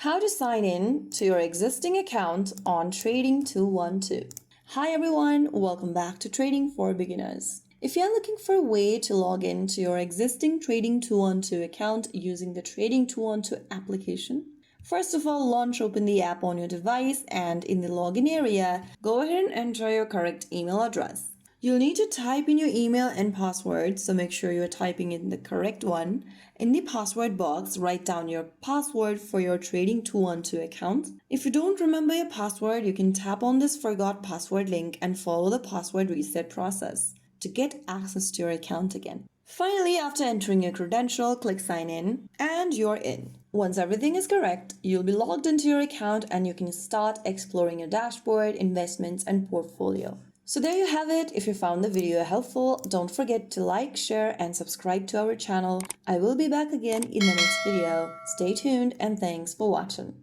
How to sign in to your existing account on Trading 212. Hi everyone, welcome back to Trading for Beginners. If you're looking for a way to log in to your existing Trading 212 account using the Trading 212 application, first of all, launch open the app on your device and in the login area, go ahead and enter your correct email address. You'll need to type in your email and password, so make sure you're typing in the correct one. In the password box, write down your password for your Trading 212 account. If you don't remember your password, you can tap on this forgot password link and follow the password reset process to get access to your account again. Finally, after entering your credential, click sign in and you're in. Once everything is correct, you'll be logged into your account and you can start exploring your dashboard, investments, and portfolio. So there you have it. If you found the video helpful, don't forget to like, share, and subscribe to our channel. I will be back again in the next video. Stay tuned and thanks for watching.